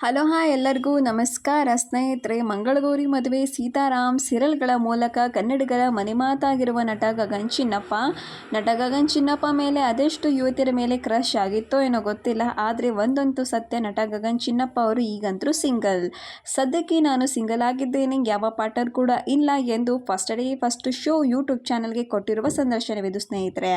Hello hi ಎಲ್ಲರಿಗೂ ನಮಸ್ಕಾರ ಸ್ನೇಹಿತರೆ. ಮಂಗಳಗೌರಿ ಮದುವೆ ಸೀತಾರಾಮ್ ಸೀರಿಯಲ್ಗಳ ಮೂಲಕ ಕನ್ನಡಿಗರ ಮನೆಮಾತಾಗಿರುವ ನಟ ಗಗನ್ ಚಿನ್ನಪ್ಪ ಮೇಲೆ ಅದೆಷ್ಟು ಯುವತಿಯರ ಮೇಲೆ ಕ್ರಶ್ ಆಗಿತ್ತೋ ಏನೋ ಗೊತ್ತಿಲ್ಲ. ಆದರೆ ಒಂದಂತೂ ಸತ್ಯ, ನಟ ಗಗನ್ ಚಿನ್ನಪ್ಪ ಅವರು ಈಗಂತೂ ಸಿಂಗಲ್. ಸದ್ಯಕ್ಕೆ ನಾನು ಸಿಂಗಲ್ ಆಗಿದ್ದೇನೆ, ಯಾವ ಪಾರ್ಟ್ನರ್ ಕೂಡ ಇಲ್ಲ ಎಂದು ಫಸ್ಟ್ ಶೋ ಯೂಟ್ಯೂಬ್ ಚಾನಲ್ಗೆ ಕೊಟ್ಟಿರುವ ಸಂದರ್ಶನವಿದು ಸ್ನೇಹಿತರೆ.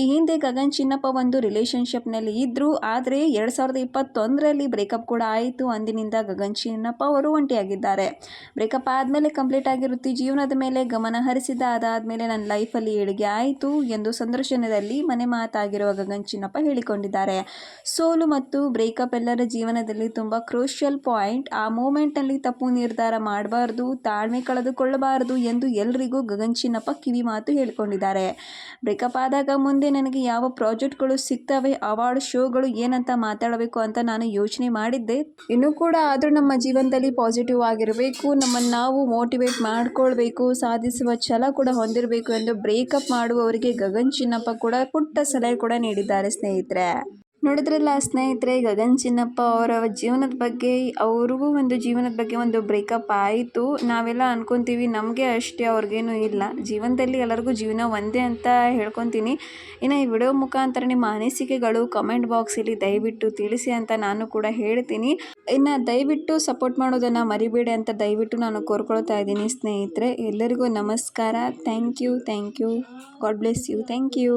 ಈ ಹಿಂದೆ ಗಗನ್ ಚಿನ್ನಪ್ಪ ಒಂದು ರಿಲೇಷನ್ಶಿಪ್ನಲ್ಲಿ ಇದ್ದರು. ಆದರೆ 2021ರಲ್ಲಿ ಬ್ರೇಕಪ್ ಕೂಡ ಆಯಿತು. ಅಂದಿನಿಂದ ಗಗನ್ ಚಿನ್ನಪ್ಪ ಅವರು ಒಂಟಿಯಾಗಿದ್ದಾರೆ. ಬ್ರೇಕಪ್ ಆದಮೇಲೆ ಕಂಪ್ಲೀಟ್ ಆಗಿ ವೃತ್ತಿ ಜೀವನದ ಮೇಲೆ ಗಮನ ಹರಿಸಿದ. ಅದಾದಮೇಲೆ ನನ್ನ ಲೈಫಲ್ಲಿ ಏಳಿಗೆ ಆಯಿತು ಎಂದು ಸಂದರ್ಶನದಲ್ಲಿ ಮನೆ ಮಾತಾಗಿರುವ ಗಗನ್ ಚಿನ್ನಪ್ಪ ಹೇಳಿಕೊಂಡಿದ್ದಾರೆ. ಸೋಲು ಮತ್ತು ಬ್ರೇಕಪ್ ಎಲ್ಲರ ಜೀವನದಲ್ಲಿ ತುಂಬ ಕ್ರೂಷಿಯಲ್ ಪಾಯಿಂಟ್. ಆ ಮೂಮೆಂಟ್ನಲ್ಲಿ ತಪ್ಪು ನಿರ್ಧಾರ ಮಾಡಬಾರ್ದು, ತಾಳ್ಮೆ ಕಳೆದುಕೊಳ್ಳಬಾರದು ಎಂದು ಎಲ್ರಿಗೂ ಗಗನ್ ಚಿನ್ನಪ್ಪ ಕಿವಿ ಮಾತು ಹೇಳಿಕೊಂಡಿದ್ದಾರೆ. ಬ್ರೇಕಪ್ ಆದಾಗ ಮುಂದೆ ನನಗೆ ಯಾವ ಪ್ರಾಜೆಕ್ಟ್ಗಳು ಸಿಗ್ತವೆ, ಅವಾರ್ಡ್ ಶೋಗಳು ಏನಂತ ಮಾತಾಡಬೇಕು ಅಂತ ನಾನು ಯೋಚನೆ ಮಾಡಿದ್ದೆ. ಇನ್ನೂ ಕೂಡ ಆದರೂ ನಮ್ಮ ಜೀವನದಲ್ಲಿ ಪಾಸಿಟಿವ್ ಆಗಿರಬೇಕು, ನಮ್ಮನ್ನು ನಾವು ಮೋಟಿವೇಟ್ ಮಾಡಿಕೊಳ್ಬೇಕು, ಸಾಧಿಸುವ ಛಲ ಕೂಡ ಹೊಂದಿರಬೇಕು ಎಂದು ಬ್ರೇಕಪ್ ಮಾಡುವವರಿಗೆ ಗಗನ್ ಚಿನ್ನಪ್ಪ ಕೂಡ ಪುಟ್ಟ ಸಲಹೆ ಕೂಡ ನೀಡಿದ್ದಾರೆ ಸ್ನೇಹಿತರೆ. ನೋಡಿದ್ರಲ್ಲ ಸ್ನೇಹಿತರೆ, ಗಗನ್ ಚಿನ್ನಪ್ಪ ಅವರ ಜೀವನದ ಬಗ್ಗೆ, ಅವ್ರಿಗೂ ಒಂದು ಜೀವನದ ಬಗ್ಗೆ ಒಂದು ಬ್ರೇಕಪ್ ಆಯಿತು. ನಾವೆಲ್ಲ ಅನ್ಕೊತೀವಿ ನಮಗೆ ಅಷ್ಟೇ, ಅವ್ರಿಗೇನು ಇಲ್ಲ. ಜೀವನದಲ್ಲಿ ಎಲ್ಲರಿಗೂ ಜೀವನ ಒಂದೇ ಅಂತ ಹೇಳ್ಕೊತೀನಿ. ಇನ್ನು ಈ ವಿಡಿಯೋ ಮುಖಾಂತರ ನಿಮ್ಮ ಅನಿಸಿಕೆಗಳು ಕಮೆಂಟ್ ಬಾಕ್ಸಲ್ಲಿ ದಯವಿಟ್ಟು ತಿಳಿಸಿ ಅಂತ ನಾನು ಕೂಡ ಹೇಳ್ತೀನಿ. ಇನ್ನು ದಯವಿಟ್ಟು ಸಪೋರ್ಟ್ ಮಾಡೋದನ್ನು ಮರಿಬೇಡಿ ಅಂತ ದಯವಿಟ್ಟು ನಾನು ಕೋರ್ಕೊಳ್ತಾ ಇದ್ದೀನಿ ಸ್ನೇಹಿತರೆ. ಎಲ್ಲರಿಗೂ ನಮಸ್ಕಾರ. Thank you. God bless you. Thank you.